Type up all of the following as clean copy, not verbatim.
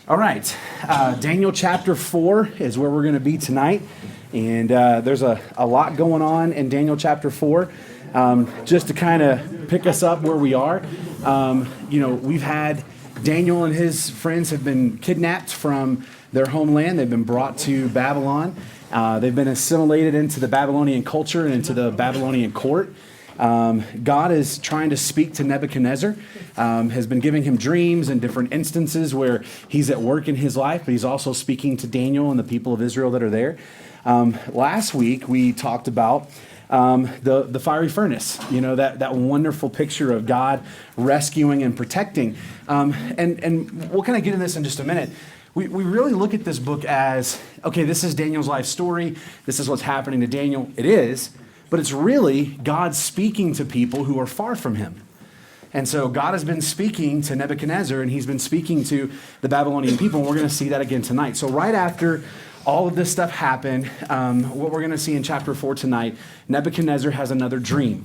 All right, Daniel chapter 4 is where we're going to be tonight. And there's a lot going on in Daniel chapter 4. Just to kind of pick us up where we are, we've had Daniel and his friends have been kidnapped from their homeland. They've been brought to Babylon. They've been assimilated into the Babylonian culture and into the Babylonian court. God is trying to speak to Nebuchadnezzar, has been giving him dreams and different instances where he's at work in his life, but he's also speaking to Daniel and the people of Israel that are there. Last week, we talked about the fiery furnace, that wonderful picture of God rescuing and protecting. And we'll kind of get into this in just a minute. We really look at this book as, okay, this is Daniel's life story. This is what's happening to Daniel. It is. But it's really God speaking to people who are far from him. And so God has been speaking to Nebuchadnezzar, and he's been speaking to the Babylonian people, and we're going to see that again tonight. So right after all of this stuff happened, what we're going to see in chapter 4 tonight, Nebuchadnezzar has another dream.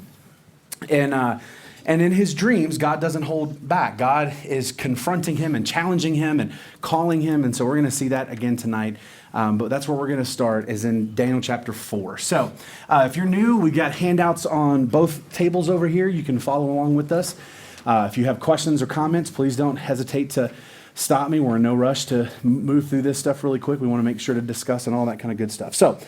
And in his dreams, God doesn't hold back. God is confronting him and challenging him and calling him. And so we're going to see that again tonight. But that's where we're going to start, is in Daniel chapter 4. So if you're new, we've got handouts on both tables over here. You can follow along with us. If you have questions or comments, please don't hesitate to stop me. We're in no rush to move through this stuff really quick. We want to make sure to discuss and all that kind of good stuff. So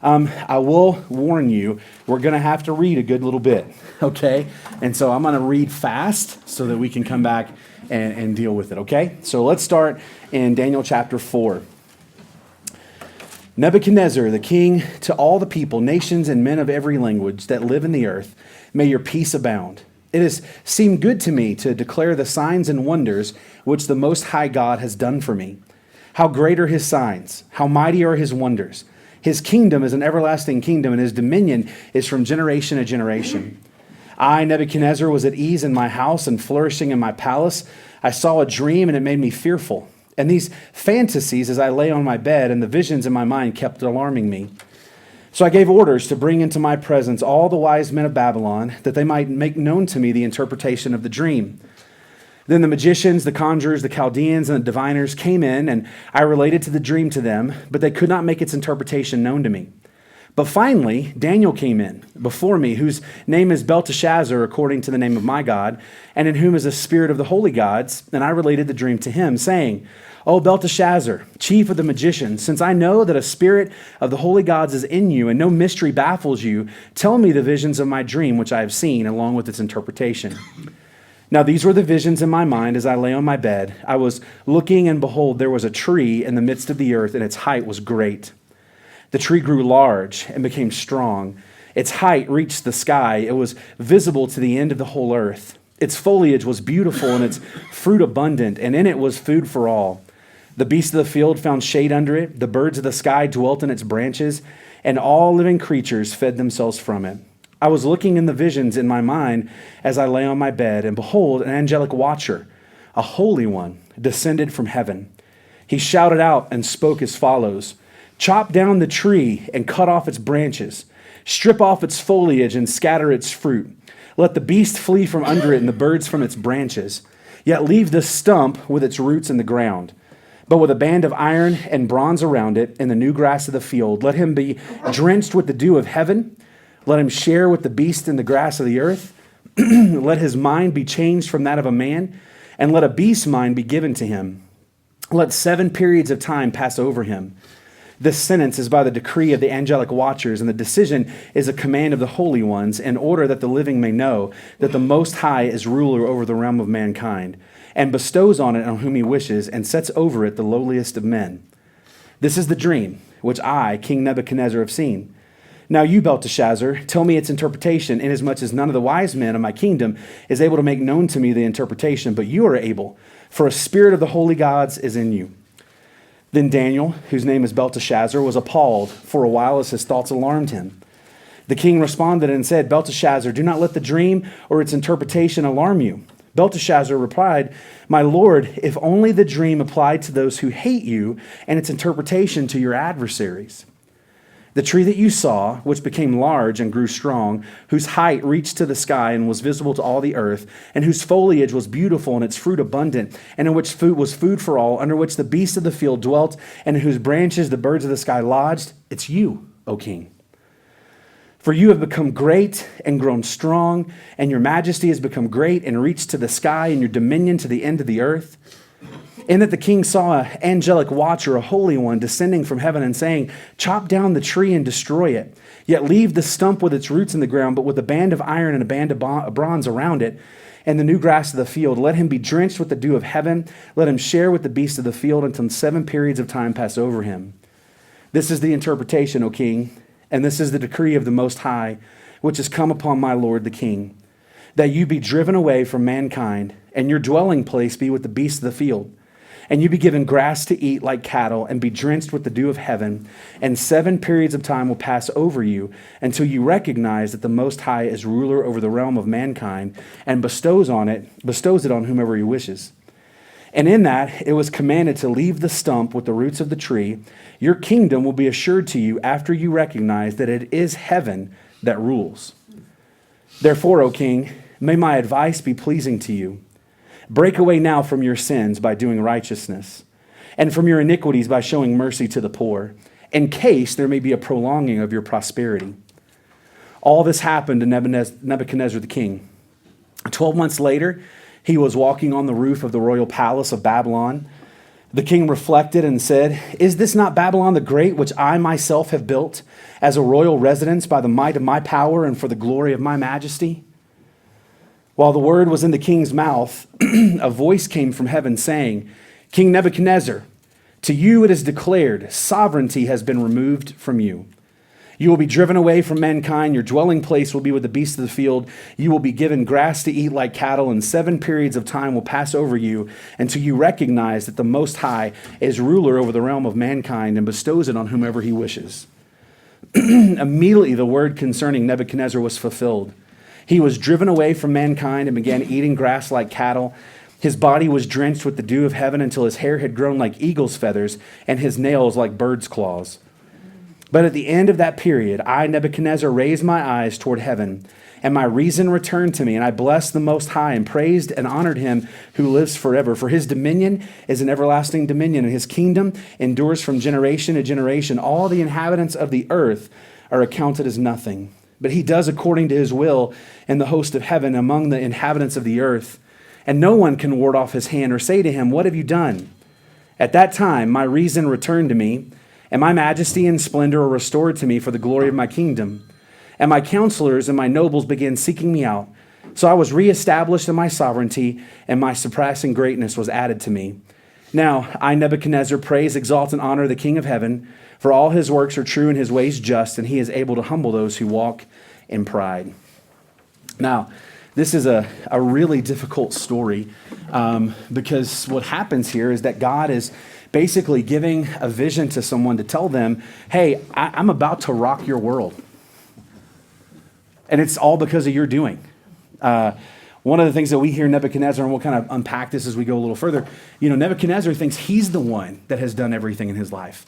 I will warn you, we're going to have to read a good little bit, okay? And so I'm going to read fast so that we can come back and deal with it, okay? So let's start in Daniel chapter 4. Nebuchadnezzar, the king, to all the people, nations, and men of every language that live in the earth, may your peace abound. It has seemed good to me to declare the signs and wonders which the Most High God has done for me. How great are his signs, how mighty are his wonders. His kingdom is an everlasting kingdom, and his dominion is from generation to generation. I, Nebuchadnezzar, was at ease in my house and flourishing in my palace. I saw a dream, and it made me fearful. And these fantasies, as I lay on my bed, and the visions in my mind kept alarming me. So I gave orders to bring into my presence all the wise men of Babylon, that they might make known to me the interpretation of the dream. Then the magicians, the conjurers, the Chaldeans, and the diviners came in, and I related the dream to them, but they could not make its interpretation known to me. But finally, Daniel came in before me, whose name is Belteshazzar, according to the name of my God, and in whom is the spirit of the holy gods, and I related the dream to him, saying, O Belteshazzar, chief of the magicians, since I know that a spirit of the holy gods is in you, and no mystery baffles you, tell me the visions of my dream which I have seen, along with its interpretation. Now these were the visions in my mind as I lay on my bed. I was looking, and behold, there was a tree in the midst of the earth, and its height was great. The tree grew large and became strong. Its height reached the sky. It was visible to the end of the whole earth. Its foliage was beautiful, and its fruit abundant, and in it was food for all. The beasts of the field found shade under it. The birds of the sky dwelt in its branches, and all living creatures fed themselves from it. I was looking in the visions in my mind as I lay on my bed, and behold, an angelic watcher, a holy one, descended from heaven. He shouted out and spoke as follows: Chop down the tree and cut off its branches. Strip off its foliage and scatter its fruit. Let the beast flee from under it and the birds from its branches. Yet leave the stump with its roots in the ground. But with a band of iron and bronze around it and the new grass of the field, let him be drenched with the dew of heaven. Let him share with the beast in the grass of the earth. Let his mind be changed from that of a man, and let a beast's mind be given to him. Let 7 periods of time pass over him. This sentence is by the decree of the angelic watchers, and the decision is a command of the holy ones, in order that the living may know that the Most High is ruler over the realm of mankind, and bestows on it on whom he wishes, and sets over it the lowliest of men. This is the dream which I, King Nebuchadnezzar, have seen. Now you, Belteshazzar, tell me its interpretation, inasmuch as none of the wise men of my kingdom is able to make known to me the interpretation, but you are able, for a spirit of the holy gods is in you. Then Daniel, whose name is Belteshazzar, was appalled for a while as his thoughts alarmed him. The king responded and said, Belteshazzar, do not let the dream or its interpretation alarm you. Belteshazzar replied, My lord, if only the dream applied to those who hate you, and its interpretation to your adversaries. The tree that you saw, which became large and grew strong, whose height reached to the sky and was visible to all the earth, and whose foliage was beautiful and its fruit abundant, and in which food was food for all, under which the beasts of the field dwelt, and in whose branches the birds of the sky lodged, it's you, O king. For you have become great and grown strong, and your majesty has become great and reached to the sky, and your dominion to the end of the earth. In that the king saw an angelic watcher, a holy one, descending from heaven and saying, chop down the tree and destroy it, yet leave the stump with its roots in the ground, but with a band of iron and a band of bronze around it, and the new grass of the field. Let him be drenched with the dew of heaven. Let him share with the beasts of the field until 7 periods of time pass over him. This is the interpretation, O king, and this is the decree of the Most High, which has come upon my lord the king, that you be driven away from mankind, and your dwelling place be with the beasts of the field. And you be given grass to eat like cattle, and be drenched with the dew of heaven, and 7 periods of time will pass over you until you recognize that the Most High is ruler over the realm of mankind, and bestows it on whomever he wishes. And in that it was commanded to leave the stump with the roots of the tree. Your kingdom will be assured to you after you recognize that it is heaven that rules. Therefore, O king, may my advice be pleasing to you. Break away now from your sins by doing righteousness, and from your iniquities by showing mercy to the poor, in case there may be a prolonging of your prosperity. All this happened to Nebuchadnezzar the king. 12 months later, he was walking on the roof of the royal palace of Babylon. The king reflected and said, is this not Babylon the Great, which I myself have built as a royal residence by the might of my power and for the glory of my majesty? While the word was in the king's mouth, a voice came from heaven saying, King Nebuchadnezzar, to you it is declared, sovereignty has been removed from you. You will be driven away from mankind. Your dwelling place will be with the beasts of the field. You will be given grass to eat like cattle, and 7 periods of time will pass over you until you recognize that the Most High is ruler over the realm of mankind and bestows it on whomever he wishes. Immediately the word concerning Nebuchadnezzar was fulfilled. He was driven away from mankind and began eating grass like cattle. His body was drenched with the dew of heaven until his hair had grown like eagle's feathers and his nails like bird's claws. But at the end of that period, I, Nebuchadnezzar, raised my eyes toward heaven, and my reason returned to me, and I blessed the Most High and praised and honored him who lives forever. For his dominion is an everlasting dominion, and his kingdom endures from generation to generation. All the inhabitants of the earth are accounted as nothing. But he does according to his will in the host of heaven among the inhabitants of the earth. And no one can ward off his hand or say to him, what have you done? At that time, my reason returned to me, and my majesty and splendor are restored to me for the glory of my kingdom. And my counselors and my nobles began seeking me out. So I was reestablished in my sovereignty, and my surpassing greatness was added to me. Now, I, Nebuchadnezzar, praise, exalt, and honor the King of heaven, for all his works are true and his ways just, and he is able to humble those who walk in pride. Now, this is a really difficult story because what happens here is that God is basically giving a vision to someone to tell them, hey, I'm about to rock your world. And it's all because of your doing. One of the things that we hear Nebuchadnezzar, and we'll kind of unpack this as we go a little further, Nebuchadnezzar thinks he's the one that has done everything in his life.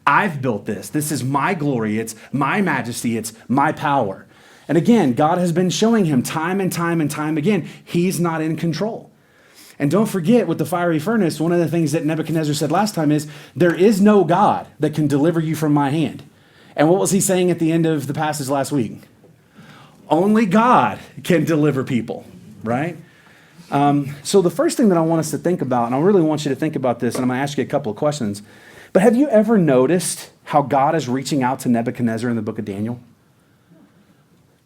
I've built this. This is my glory. It's my majesty. It's my power. And again, God has been showing him time and time and time again, he's not in control. And don't forget with the fiery furnace, one of the things that Nebuchadnezzar said last time is, there is no God that can deliver you from my hand. And what was he saying at the end of the passage last week? Only God can deliver people, right? So the first thing that I want us to think about, and I really want you to think about this, and I'm going to ask you a couple of questions, but have you ever noticed how God is reaching out to Nebuchadnezzar in the book of Daniel?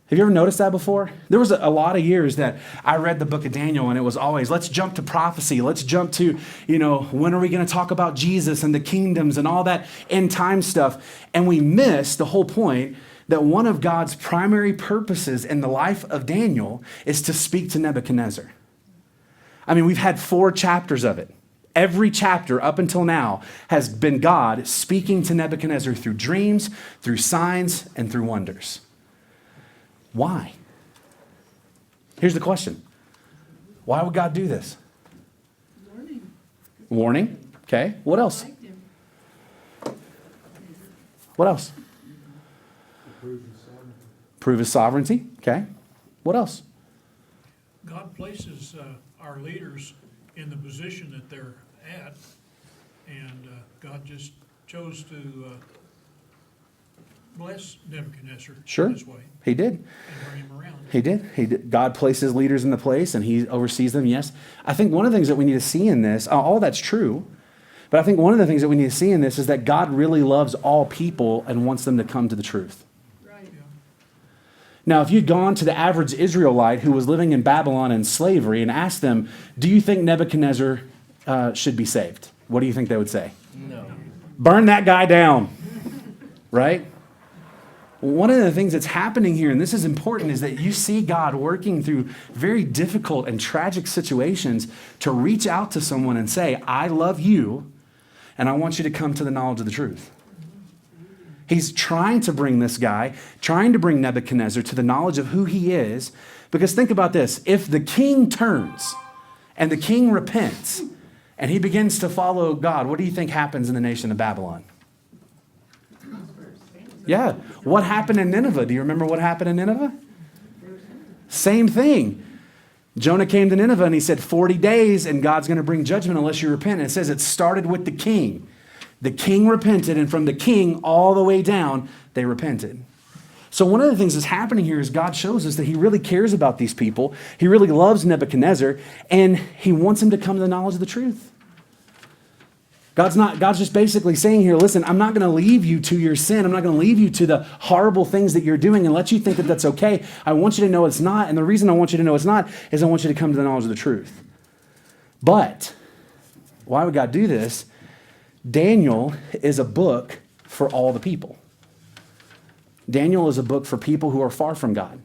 Have you ever noticed that before? There was a lot of years that I read the book of Daniel, and it was always, let's jump to prophecy. Let's jump to, when are we going to talk about Jesus and the kingdoms and all that end time stuff? And we miss the whole point that one of God's primary purposes in the life of Daniel is to speak to Nebuchadnezzar. I mean, we've had 4 chapters of it. Every chapter up until now has been God speaking to Nebuchadnezzar through dreams, through signs, and through wonders. Why? Here's the question. Why would God do this? Warning. Okay. What else? What else? Prove his sovereignty. Okay. What else? God places our leaders in the position that they're at, and God just chose to bless Nebuchadnezzar Sure. this way He did. and bring him around. He did. He did. God places leaders in the place and he oversees them. Yes. I think one of the things that we need to see in this, all that's true, but I think one of the things that we need to see in this is that God really loves all people and wants them to come to the truth. Right. Yeah. Now, if you'd gone to the average Israelite who was living in Babylon in slavery and asked them, do you think Nebuchadnezzar should be saved? What do you think they would say? No. Burn that guy down, right? One of the things that's happening here, and this is important, is that you see God working through very difficult and tragic situations to reach out to someone and say, I love you, and I want you to come to the knowledge of the truth. He's trying to bring this guy, trying to bring Nebuchadnezzar to the knowledge of who he is, because think about this. If the king turns and the king repents and he begins to follow God, what do you think happens in the nation of Babylon? Yeah. What happened in Nineveh? Do you remember what happened in Nineveh? Same thing. Jonah came to Nineveh and he said 40 days and God's going to bring judgment unless you repent. And it says it started with the king. The king repented, and from the king all the way down, they repented. So one of the things that's happening here is God shows us that he really cares about these people. He really loves Nebuchadnezzar, and he wants him to come to the knowledge of the truth. God's just basically saying here, listen, I'm not going to leave you to your sin. I'm not going to leave you to the horrible things that you're doing and let you think that that's okay. I want you to know it's not. And the reason I want you to know it's not is I want you to come to the knowledge of the truth. But why would God do this? Daniel is a book for all the people. Daniel is a book for people who are far from God.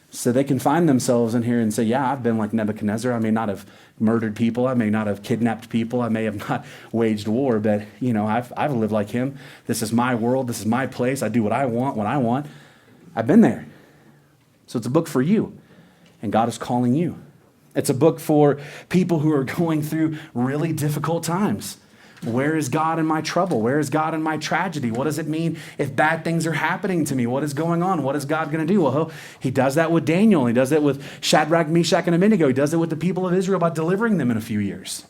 So they can find themselves in here and say, yeah, I've been like Nebuchadnezzar. I may not have murdered people. I may not have kidnapped people. I may have not waged war, but I've lived like him. This is my world. This is my place. I do what I want when I want. I've been there. So it's a book for you, and God is calling you. It's a book for people who are going through really difficult times. Where is God in my trouble? Where is God in my tragedy? What does it mean if bad things are happening to me? What is going on? What is God going to do? Well, he does that with Daniel. He does that with Shadrach, Meshach, and Abednego. He does it with the people of Israel by delivering them in a few years.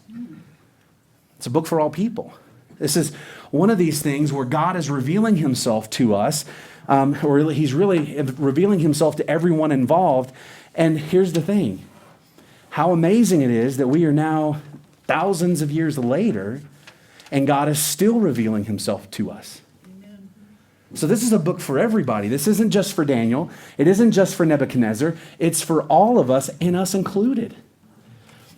It's a book for all people. This is one of these things where God is revealing himself to us, or he's really revealing himself to everyone involved. And here's the thing. How amazing it is that we are now thousands of years later, and God is still revealing himself to us. Amen. So this is a book for everybody. This isn't just for Daniel. It isn't just for Nebuchadnezzar. It's for all of us, and us included.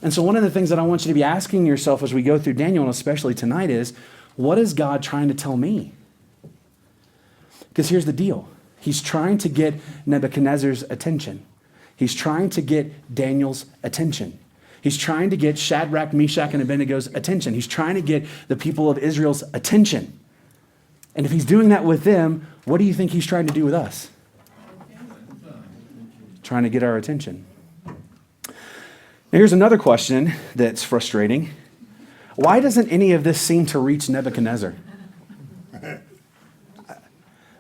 And so one of the things that I want you to be asking yourself as we go through Daniel, and especially tonight, is, what is God trying to tell me? Because here's the deal. He's trying to get Nebuchadnezzar's attention. He's trying to get Daniel's attention. He's trying to get Shadrach, Meshach, and Abednego's attention. He's trying to get the people of Israel's attention. And if he's doing that with them, what do you think he's trying to do with us? Trying to get our attention. Now, here's another question that's frustrating. Why doesn't any of this seem to reach Nebuchadnezzar?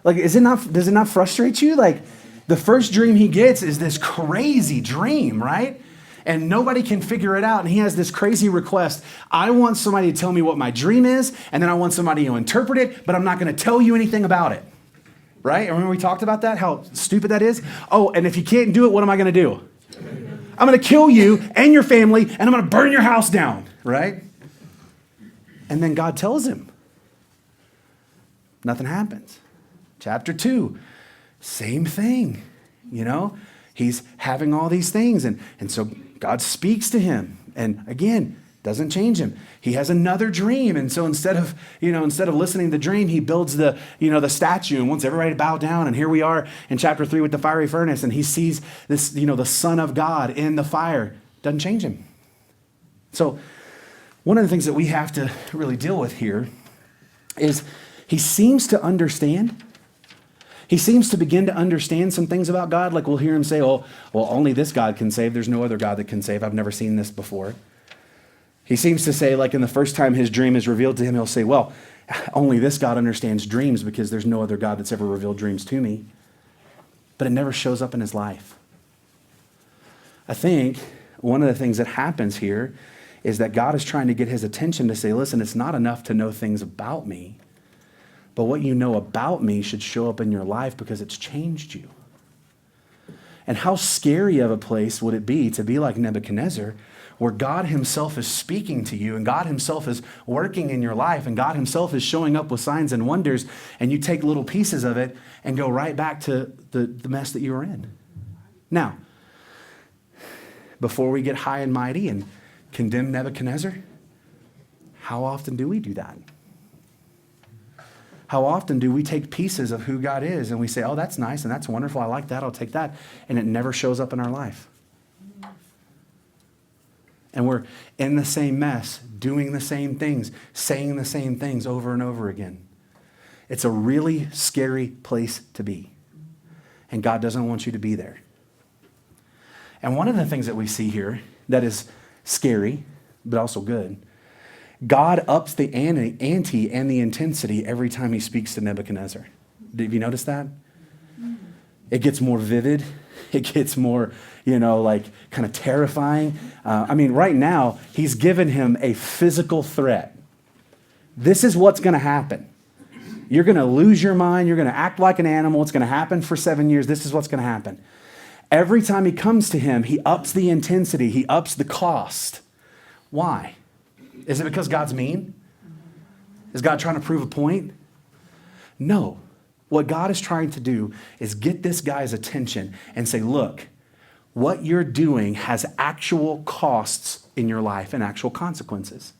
Does it not frustrate you? Like, the first dream he gets is this crazy dream, right? And nobody can figure it out. And he has this crazy request. I want somebody to tell me what my dream is, and then I want somebody to interpret it, but I'm not going to tell you anything about it. Right? Remember we talked about that, how stupid that is? Oh, and if you can't do it, what am I going to do? I'm going to kill you and your family, and I'm going to burn your house down. Right? And then God tells him. Nothing happens. Chapter 2, same thing. He's having all these things, and so God speaks to him, and again, doesn't change him. He has another dream, and so instead of listening to the dream, he builds the statue and wants everybody to bow down. And here we are in chapter 3 with the fiery furnace, and he sees this, the Son of God in the fire. Doesn't change him. So one of the things that we have to really deal with here is he seems to understand. He seems to begin to understand some things about God. Like we'll hear him say, oh, well, only this God can save. There's no other God that can save. I've never seen this before. He seems to say, like in the first time his dream is revealed to him, he'll say, well, only this God understands dreams because there's no other God that's ever revealed dreams to me. But it never shows up in his life. I think one of the things that happens here is that God is trying to get his attention to say, listen, it's not enough to know things about me, but what you know about me should show up in your life because it's changed you. And how scary of a place would it be to be like Nebuchadnezzar, where God himself is speaking to you and God himself is working in your life and God himself is showing up with signs and wonders, and you take little pieces of it and go right back to the mess that you were in. Now, before we get high and mighty and condemn Nebuchadnezzar, how often do we do that? How often do we take pieces of who God is and we say, oh, that's nice and that's wonderful, I like that, I'll take that, and it never shows up in our life? And we're in the same mess, doing the same things, saying the same things over and over again. It's a really scary place to be. And God doesn't want you to be there. And one of the things that we see here that is scary, but also good, God ups the ante and the intensity every time he speaks to Nebuchadnezzar. Did you notice that? It gets more vivid. It gets more, kind of terrifying. Right now, he's given him a physical threat. This is what's going to happen. You're going to lose your mind. You're going to act like an animal. It's going to happen for 7 years. This is what's going to happen. Every time he comes to him, he ups the intensity. He ups the cost. Why? Is it because God's mean? Is God trying to prove a point? No. What God is trying to do is get this guy's attention and say, look, what you're doing has actual costs in your life and actual consequences.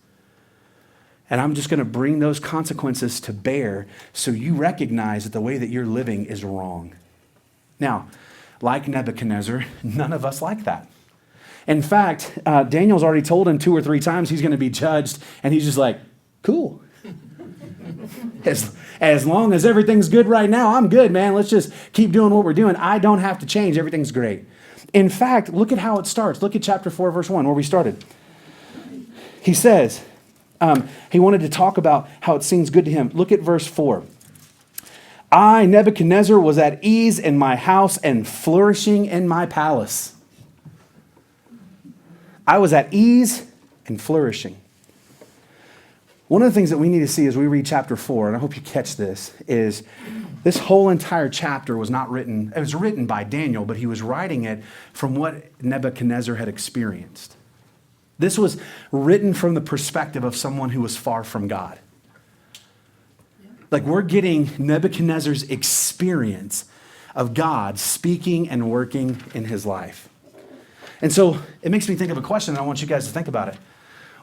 And I'm just going to bring those consequences to bear so you recognize that the way that you're living is wrong. Now, like Nebuchadnezzar, none of us like that. In fact, Daniel's already told him 2 or 3 times he's going to be judged, and he's just like, cool. As long as everything's good right now, I'm good, man. Let's just keep doing what we're doing. I don't have to change. Everything's great. In fact, look at how it starts. Look at chapter 4, verse 1, where we started. He says, he wanted to talk about how it seems good to him. Look at verse 4. I, Nebuchadnezzar, was at ease in my house and flourishing in my palace. I was at ease and flourishing. One of the things that we need to see as we read chapter 4, and I hope you catch this, is this whole entire chapter was not written, it was written by Daniel, but he was writing it from what Nebuchadnezzar had experienced. This was written from the perspective of someone who was far from God. Like we're getting Nebuchadnezzar's experience of God speaking and working in his life. And so it makes me think of a question, and I want you guys to think about it.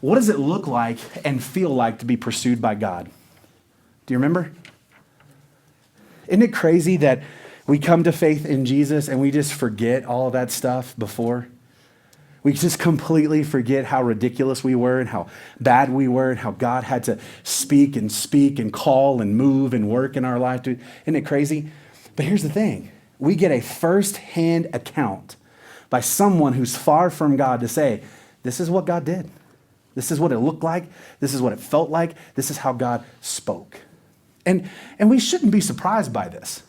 What does it look like and feel like to be pursued by God? Do you remember? Isn't it crazy that we come to faith in Jesus and we just forget all of that stuff before? We just completely forget how ridiculous we were and how bad we were and how God had to speak and call and move and work in our life. Isn't it crazy? But here's the thing. We get a first-hand account by someone who's far from God to say, this is what God did. This is what it looked like. This is what it felt like. This is how God spoke. And we shouldn't be surprised by this.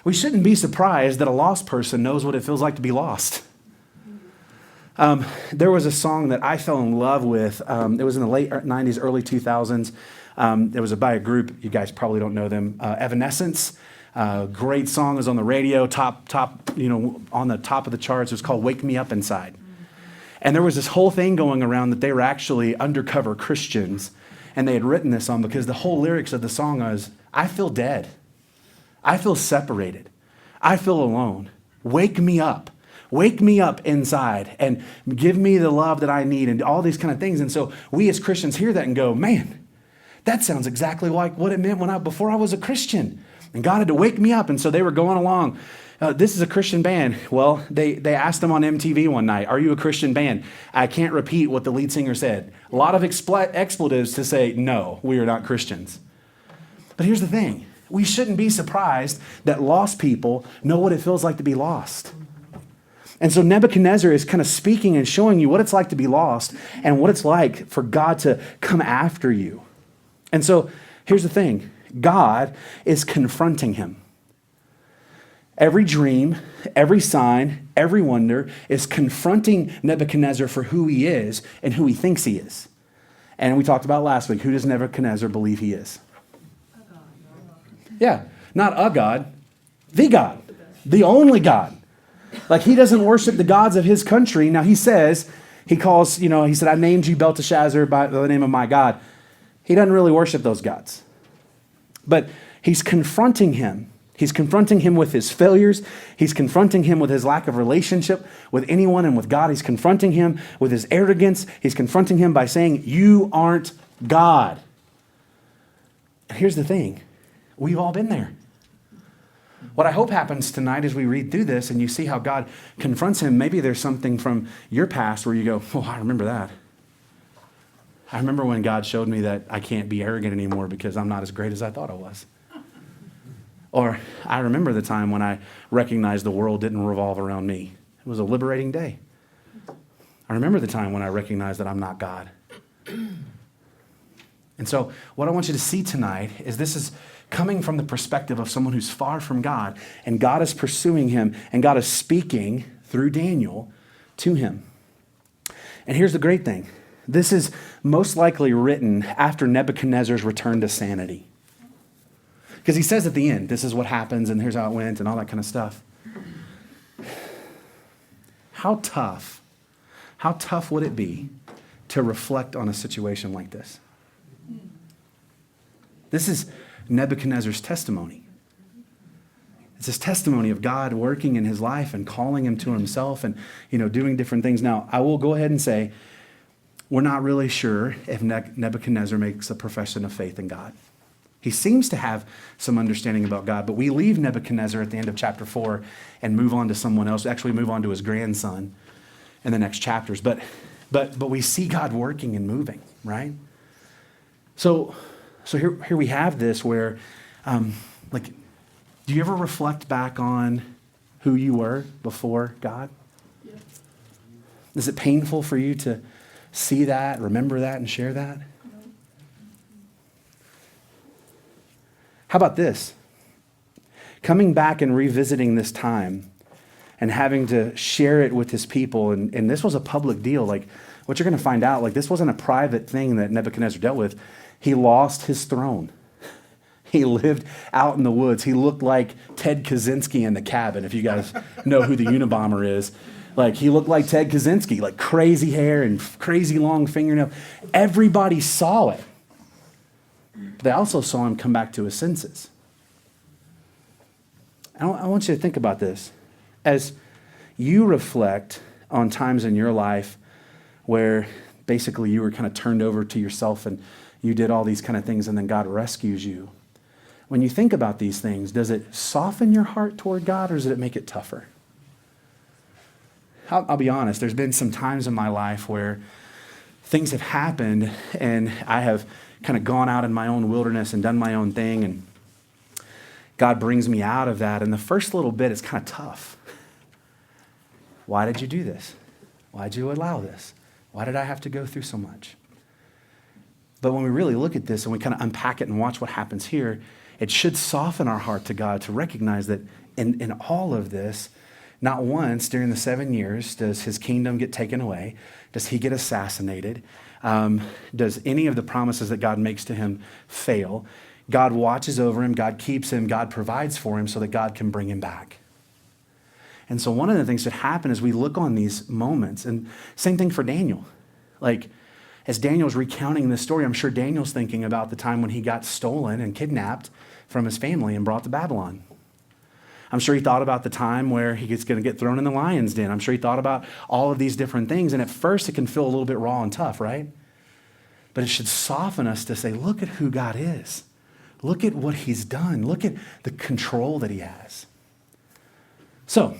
We shouldn't be surprised that a lost person knows what it feels like to be lost. There was a song that I fell in love with. It was in the late 90s, early 2000s. It was by a group, you guys probably don't know them, Evanescence. Great song, is on the radio, on the top of the charts. It was called Wake Me Up Inside. And there was this whole thing going around that they were actually undercover Christians, and they had written this song because the whole lyrics of the song was, I feel dead. I feel separated. I feel alone. Wake me up. Wake me up inside and give me the love that I need and all these kind of things. And so we as Christians hear that and go, man, that sounds exactly like what it meant before I was a Christian. And God had to wake me up. And so they were going along. This is a Christian band. Well, they asked them on MTV one night, are you a Christian band? I can't repeat what the lead singer said. A lot of expletives to say, no, we are not Christians. But here's the thing. We shouldn't be surprised that lost people know what it feels like to be lost. And so Nebuchadnezzar is kind of speaking and showing you what it's like to be lost and what it's like for God to come after you. And so here's the thing. God is confronting him. Every dream, every sign, every wonder is confronting Nebuchadnezzar for who he is and who he thinks he is. And we talked about last week, who does Nebuchadnezzar believe he is? Yeah, not a God, the only God. Like, he doesn't worship the gods of his country. Now he said, I named you Belteshazzar by the name of my God. He doesn't really worship those gods. But he's confronting him. He's confronting him with his failures. He's confronting him with his lack of relationship with anyone and with God. He's confronting him with his arrogance. He's confronting him by saying, you aren't God. And here's the thing. We've all been there. What I hope happens tonight as we read through this and you see how God confronts him, maybe there's something from your past where you go, oh, I remember that. I remember when God showed me that I can't be arrogant anymore because I'm not as great as I thought I was. Or I remember the time when I recognized the world didn't revolve around me. It was a liberating day. I remember the time when I recognized that I'm not God. And so what I want you to see tonight is this is coming from the perspective of someone who's far from God, and God is pursuing him, and God is speaking through Daniel to him. And here's the great thing. This is most likely written after Nebuchadnezzar's return to sanity. Because he says at the end, this is what happens, and here's how it went, and all that kind of stuff. How tough would it be to reflect on a situation like this? This is Nebuchadnezzar's testimony. It's his testimony of God working in his life and calling him to himself and, doing different things. Now, I will go ahead and say, we're not really sure if Nebuchadnezzar makes a profession of faith in God. He seems to have some understanding about God, but we leave Nebuchadnezzar at the end of chapter 4 and move on to someone else. Actually, move on to his grandson in the next chapters. But we see God working and moving, right? So here we have this where, do you ever reflect back on who you were before God? Yeah. Is it painful for you to see that, remember that, and share that? How about this? Coming back and revisiting this time and having to share it with his people, and this was a public deal. Like, what you're going to find out, this wasn't a private thing that Nebuchadnezzar dealt with. He lost his throne. He lived out in the woods. He looked like Ted Kaczynski in The Cabin, if you guys know who the Unabomber is. He looked like Ted Kaczynski, crazy hair and crazy long fingernails. Everybody saw it. But they also saw him come back to his senses. I want you to think about this. As you reflect on times in your life where basically you were kind of turned over to yourself and you did all these kind of things and then God rescues you. When you think about these things, does it soften your heart toward God or does it make it tougher? I'll be honest, there's been some times in my life where things have happened and I have kind of gone out in my own wilderness and done my own thing, and God brings me out of that. And the first little bit is kind of tough. Why did you do this? Why did you allow this? Why did I have to go through so much? But when we really look at this and we kind of unpack it and watch what happens here, it should soften our heart to God to recognize that in all of this, not once during the 7 years does his kingdom get taken away. Does he get assassinated? Does any of the promises that God makes to him fail? God watches over him. God keeps him. God provides for him so that God can bring him back. And so one of the things that happen is we look on these moments, and same thing for Daniel. As Daniel's recounting this story, I'm sure Daniel's thinking about the time when he got stolen and kidnapped from his family and brought to Babylon. I'm sure he thought about the time where he's going to get thrown in the lion's den. I'm sure he thought about all of these different things. And at first it can feel a little bit raw and tough, right? But it should soften us to say, look at who God is. Look at what he's done. Look at the control that he has. So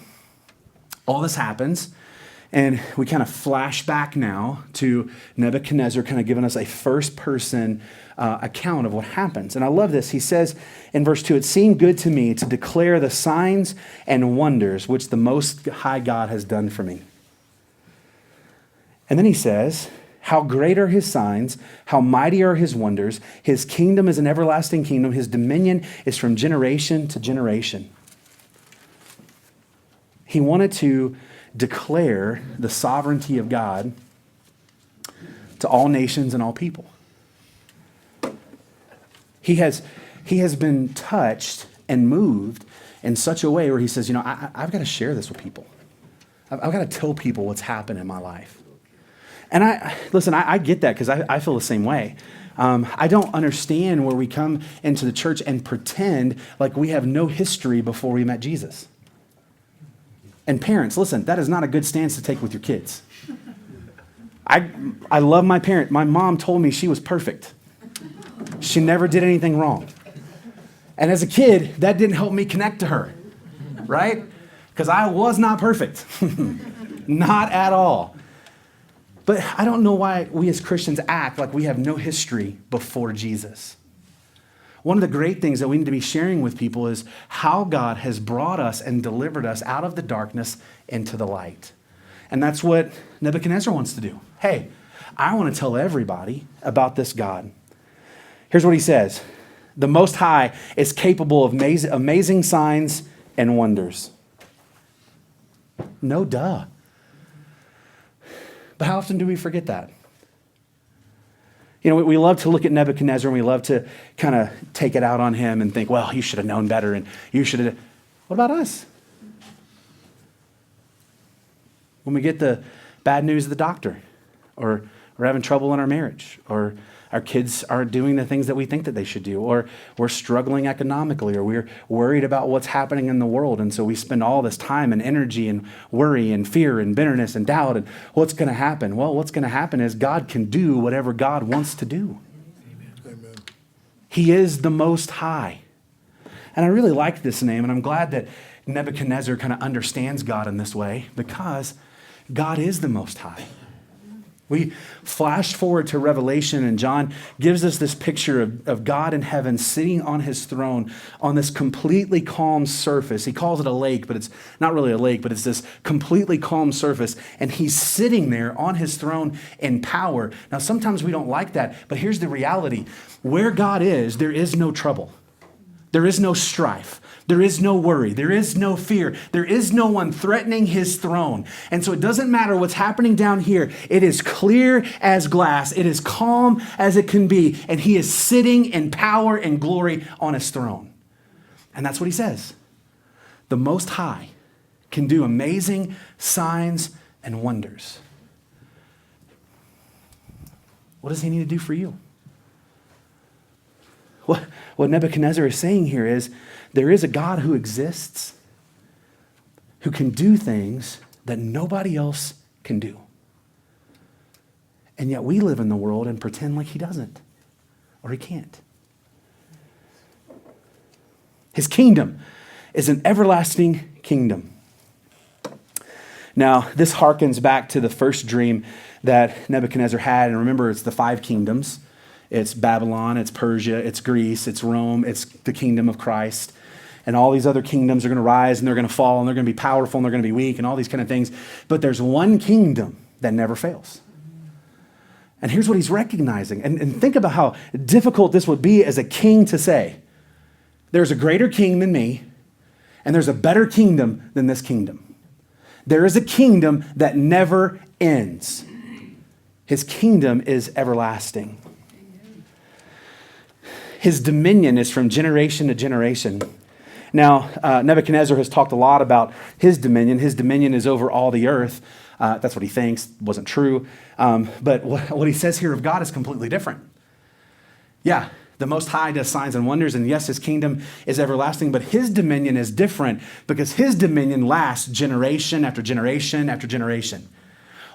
all this happens. And we kind of flash back now to Nebuchadnezzar kind of giving us a first-person account of what happens. And I love this. He says in verse 2, "It seemed good to me to declare the signs and wonders which the Most High God has done for me." And then he says, How great are his signs, how mighty are his wonders. His kingdom is an everlasting kingdom. His dominion is from generation to generation. He wanted to declare the sovereignty of God to all nations and all people. He has been touched and moved in such a way where he says, I've got to share this with people. I've got to tell people what's happened in my life. And I get that because I feel the same way. I don't understand where we come into the church and pretend like we have no history before we met Jesus. And parents, listen, that is not a good stance to take with your kids. I love my parent. My mom told me she was perfect. She never did anything wrong. And as a kid, that didn't help me connect to her, right? Because I was not perfect. Not at all. But I don't know why we as Christians act like we have no history before Jesus. One of the great things that we need to be sharing with people is how God has brought us and delivered us out of the darkness into the light. And that's what Nebuchadnezzar wants to do. Hey, I want to tell everybody about this God. Here's what he says. The Most High is capable of amazing signs and wonders. No duh. But how often do we forget that? We love to look at Nebuchadnezzar and we love to kind of take it out on him and think, well, you should have known better and you should have. What about us? When we get the bad news of the doctor, or we're having trouble in our marriage, or our kids aren't doing the things that we think that they should do, or we're struggling economically, or we're worried about what's happening in the world, and so we spend all this time and energy and worry and fear and bitterness and doubt, and what's going to happen? Well, what's going to happen is God can do whatever God wants to do. Amen. He is the Most High. And I really like this name, and I'm glad that Nebuchadnezzar kind of understands God in this way, because God is the Most High. We flashed forward to Revelation, and John gives us this picture of God in heaven sitting on his throne on this completely calm surface. He calls it a lake, but it's not really a lake, but it's this completely calm surface. And he's sitting there on his throne in power. Now, sometimes we don't like that, but here's the reality. Where God is, there is no trouble. There is no strife. There is no worry. There is no fear. There is no one threatening his throne. And so it doesn't matter what's happening down here. It is clear as glass. It is calm as it can be. And he is sitting in power and glory on his throne. And that's what he says. The Most High can do amazing signs and wonders. What does he need to do for you? What Nebuchadnezzar is saying here is there is a God who exists, who can do things that nobody else can do. And yet we live in the world and pretend like he doesn't, or he can't. His kingdom is an everlasting kingdom. Now, this harkens back to the first dream that Nebuchadnezzar had. And remember, it's the 5 kingdoms. It's Babylon, it's Persia, it's Greece, it's Rome, it's the kingdom of Christ. And all these other kingdoms are going to rise and they're going to fall and they're going to be powerful and they're going to be weak and all these kind of things. But there's one kingdom that never fails. And here's what he's recognizing. And think about how difficult this would be as a king to say, there's a greater king than me and there's a better kingdom than this kingdom. There is a kingdom that never ends. His kingdom is everlasting. His dominion is from generation to generation. Now, Nebuchadnezzar has talked a lot about his dominion. His dominion is over all the earth. That's what he thinks. Wasn't true. But what he says here of God is completely different. Yeah, the Most High does signs and wonders, and yes, his kingdom is everlasting, but his dominion is different because his dominion lasts generation after generation after generation.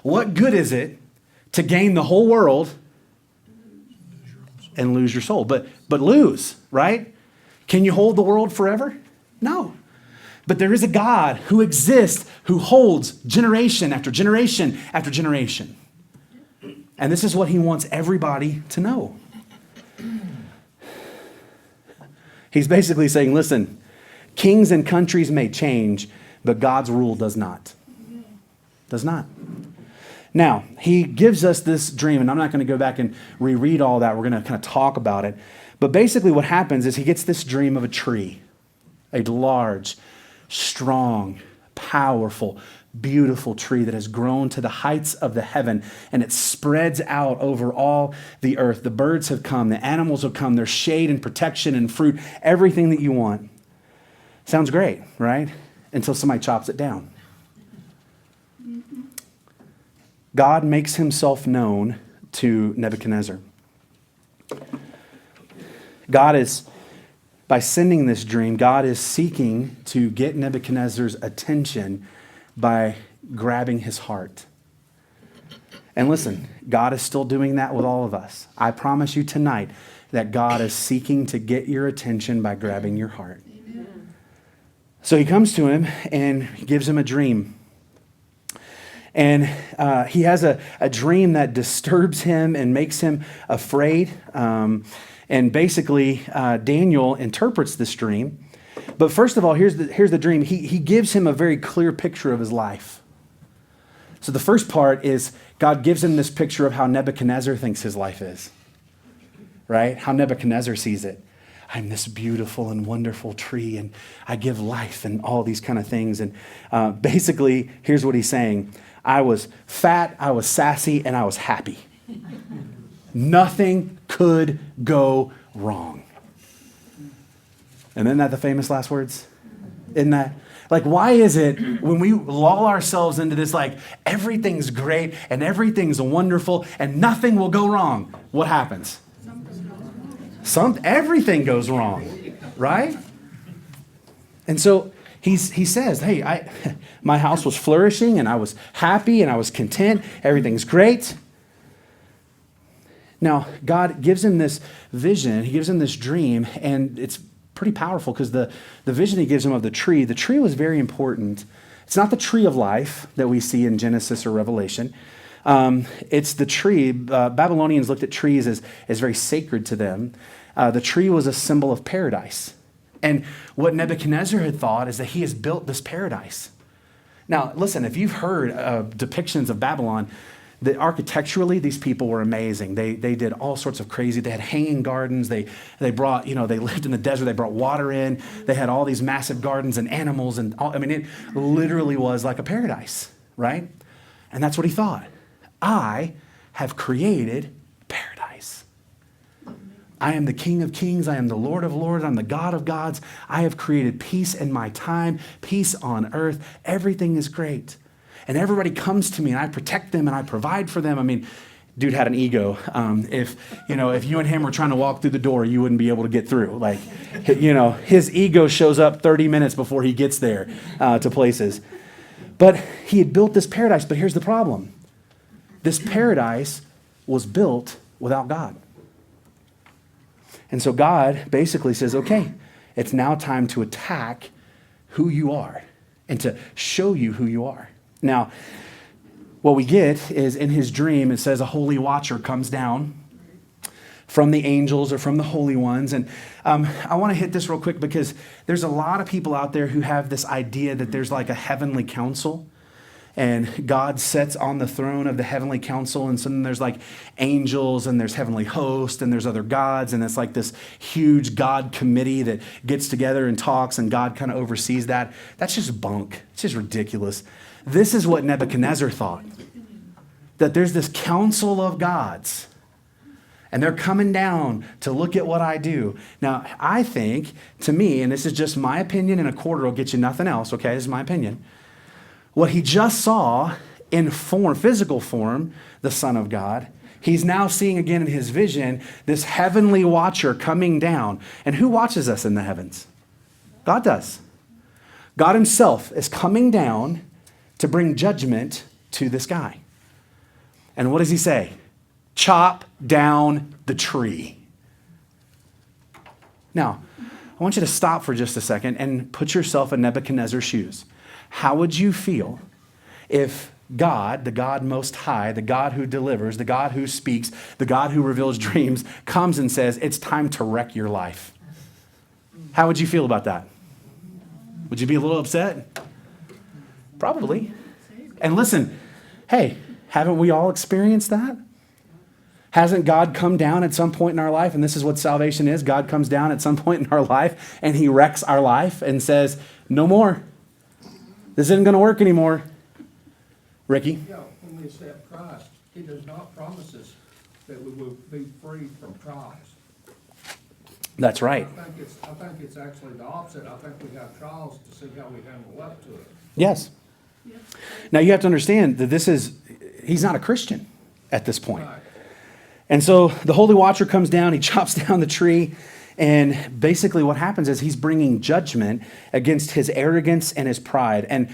What good is it to gain the whole world and lose your soul? But lose, right? Can you hold the world forever? No. But there is a God who exists, who holds generation after generation after generation. And this is what he wants everybody to know. He's basically saying, listen, kings and countries may change, but God's rule does not. Does not. Now, he gives us this dream, and I'm not going to go back and reread all that. We're going to kind of talk about it. But basically what happens is he gets this dream of a tree, a large, strong, powerful, beautiful tree that has grown to the heights of the heaven, and it spreads out over all the earth. The birds have come, the animals have come, there's shade and protection and fruit, everything that you want. Sounds great, right? Until somebody chops it down. God makes himself known to Nebuchadnezzar. By sending this dream, God is seeking to get Nebuchadnezzar's attention by grabbing his heart. And listen, God is still doing that with all of us. I promise you tonight that God is seeking to get your attention by grabbing your heart. Amen. So he comes to him and gives him a dream. And he has a dream that disturbs him and makes him afraid. And basically, Daniel interprets this dream. But first of all, here's the dream. He gives him a very clear picture of his life. So the first part is God gives him this picture of how Nebuchadnezzar thinks his life is. Right? How Nebuchadnezzar sees it. I'm this beautiful and wonderful tree, and I give life and all these kind of things. And basically, here's what he's saying. I was fat, I was sassy, and I was happy. Nothing could go wrong. And isn't that the famous last words? Isn't that? Like, why is it when we lull ourselves into this, like, everything's great and everything's wonderful and nothing will go wrong? What happens? Everything goes wrong, right? And so he says, hey, my house was flourishing and I was happy and I was content. Everything's great. Now, God gives him this vision. He gives him this dream, and it's pretty powerful because the vision he gives him of the tree was very important. It's not the tree of life that we see in Genesis or Revelation. It's the tree. Babylonians looked at trees as very sacred to them. The tree was a symbol of paradise. And what Nebuchadnezzar had thought is that he has built this paradise. Now, listen, if you've heard depictions of Babylon, architecturally, these people were amazing. They did all sorts of crazy. They had hanging gardens. They brought, they lived in the desert. They brought water in. They had all these massive gardens and animals. And it literally was like a paradise, right? And that's what he thought. I have created paradise. I am the King of Kings. I am the Lord of Lords. I'm the God of gods. I have created peace in my time, peace on earth. Everything is great. And everybody comes to me and I protect them and I provide for them. Dude had an ego. If you and him were trying to walk through the door, you wouldn't be able to get through. His ego shows up 30 minutes before he gets there to places. But he had built this paradise, but here's the problem. This paradise was built without God. And so God basically says, okay, it's now time to attack who you are and to show you who you are. Now, what we get is in his dream, it says a holy watcher comes down from the angels or from the holy ones. And I want to hit this real quick because there's a lot of people out there who have this idea that there's like a heavenly council and God sits on the throne of the heavenly council. And so then there's like angels and there's heavenly hosts and there's other gods. And it's like this huge God committee that gets together and talks and God kind of oversees that. That's just bunk. It's just ridiculous. This is what Nebuchadnezzar thought, that there's this council of gods, and they're coming down to look at what I do. Now, I think, to me, and this is just my opinion, and a quarter will get you nothing else, okay? This is my opinion. What he just saw in form, physical form, the Son of God, he's now seeing again in his vision this heavenly watcher coming down. And who watches us in the heavens? God does. God himself is coming down to bring judgment to this guy. And what does he say? Chop down the tree. Now, I want you to stop for just a second and put yourself in Nebuchadnezzar's shoes. How would you feel if God, the God most high, the God who delivers, the God who speaks, the God who reveals dreams, comes and says, it's time to wreck your life? How would you feel about that? Would you be a little upset? Probably. And listen, hey, Haven't we all experienced that? Hasn't God come down at some point in our life? And this is what salvation is. God comes down at some point in our life and he wrecks our life and says, no more. This isn't going to work anymore. Ricky? Yeah, when we accept Christ, he does not promise us that we will be free from trials. That's right. I think it's actually the opposite. I think we have trials to see how we handle up to it. Yes. Now you have to understand that he's not a Christian at this point. Right. And so the Holy Watcher comes down, he chops down the tree, and basically what happens is he's bringing judgment against his arrogance and his pride. And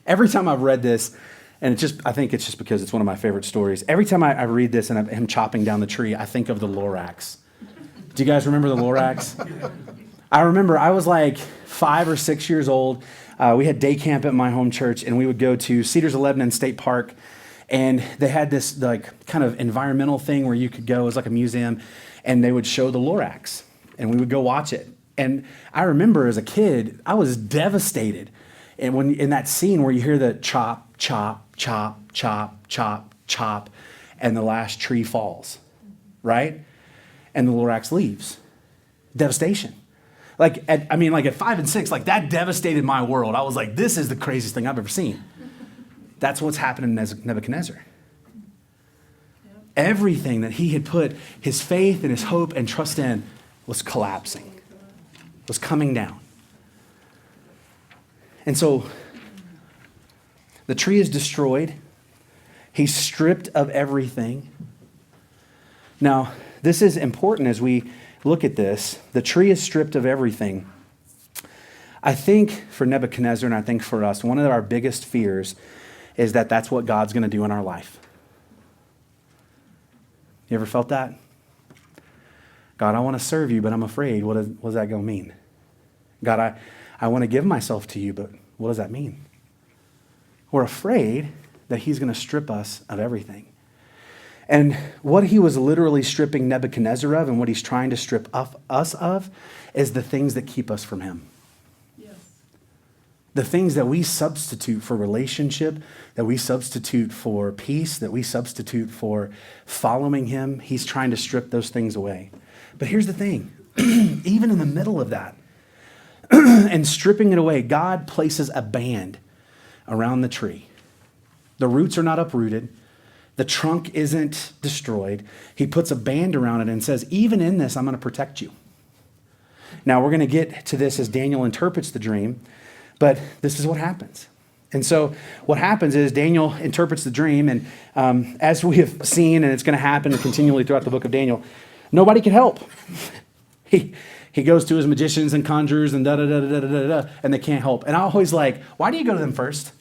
every time I've read this, and I think it's just because it's one of my favorite stories, every time I read this and him chopping down the tree, I think of the Lorax. Do you guys remember the Lorax? I remember I was like 5 or 6 years old. We had day camp at my home church, and we would go to Cedars of Lebanon State Park, and they had this like kind of environmental thing where you could go. It was like a museum, and they would show the Lorax, and we would go watch it. And I remember as a kid, I was devastated. And when in that scene where you hear the chop, chop, chop, chop, chop, chop, and the last tree falls, right? And the Lorax leaves. Devastation. Like at 5 and 6, like that devastated my world. I was like, this is the craziest thing I've ever seen. That's what's happening to Nebuchadnezzar. Everything that he had put his faith and his hope and trust in was collapsing, was coming down. And so the tree is destroyed. He's stripped of everything. Now, this is important as we look at this. The tree is stripped of everything. I think for Nebuchadnezzar and I think for us, one of our biggest fears is that that's what God's going to do in our life. You ever felt that? God, I want to serve you, but I'm afraid. What is that going to mean? God, I want to give myself to you, but what does that mean? We're afraid that he's going to strip us of everything. And what he was literally stripping Nebuchadnezzar of and what he's trying to strip us of is the things that keep us from him. Yes. The things that we substitute for relationship, that we substitute for peace, that we substitute for following him, he's trying to strip those things away. But here's the thing, even in the middle of that, and stripping it away, God places a band around the tree. The roots are not uprooted. The trunk isn't destroyed. He puts a band around it and says, even in this, I'm going to protect you. Now, we're going to get to this as Daniel interprets the dream, but this is what happens. And so what happens is Daniel interprets the dream, and as we have seen, and it's going to happen continually throughout the book of Daniel, nobody can help. He goes to his magicians and conjurers and da-da-da-da-da-da-da, and they can't help. And I always like, why do you go to them first?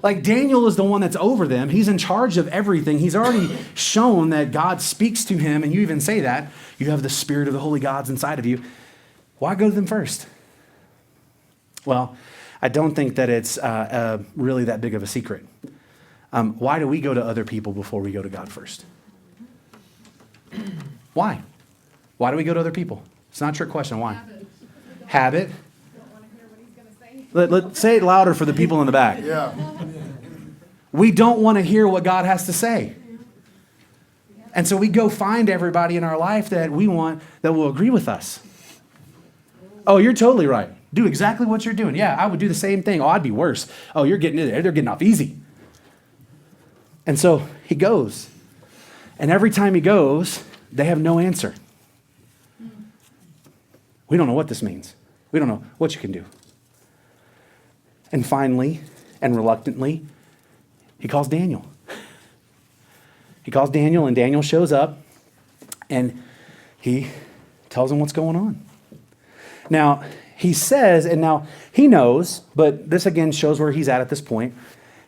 Like Daniel is the one that's over them. He's in charge of everything. He's already shown that God speaks to him, and you even say that. You have the spirit of the holy gods inside of you. Why go to them first? Well, I don't think that it's really that big of a secret. Why do we go to other people before we go to God first? Why? Why do we go to other people? It's not a trick question. Why? Habit. Don't want to hear what he's going to say. Let's say it louder for the people in the back. Yeah. We don't want to hear what God has to say. And so we go find everybody in our life that we want that will agree with us. Oh, you're totally right. Do exactly what you're doing. Yeah, I would do the same thing. Oh, I'd be worse. Oh, you're getting it. They're getting off easy. And so he goes. And every time he goes, they have no answer. We don't know what this means. We don't know what you can do. And finally, and reluctantly, he calls Daniel. He calls Daniel, and Daniel shows up, and he tells him what's going on. Now, he says, and now he knows, but this again shows where he's at this point.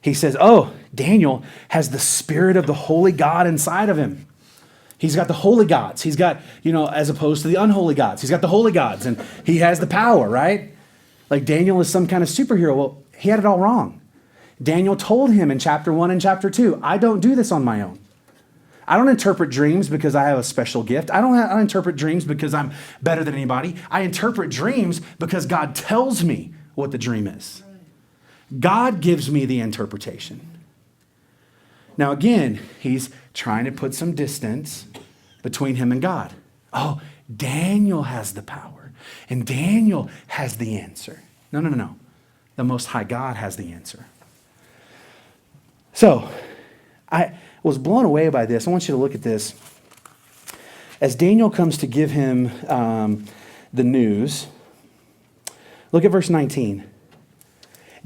He says, oh, Daniel has the spirit of the holy God inside of him. He's got the holy gods. He's got, as opposed to the unholy gods. He's got the holy gods, and he has the power, right? Like Daniel is some kind of superhero. Well, he had it all wrong. Daniel told him in chapter 1 and chapter 2, I don't do this on my own. I don't interpret dreams because I have a special gift. I don't interpret dreams because I'm better than anybody. I interpret dreams because God tells me what the dream is. God gives me the interpretation. Now, again, he's trying to put some distance between him and God. Oh, Daniel has the power, and Daniel has the answer. No, no, no, no. The Most High God has the answer. So, I was blown away by this. I want you to look at this. As Daniel comes to give him the news, look at verse 19.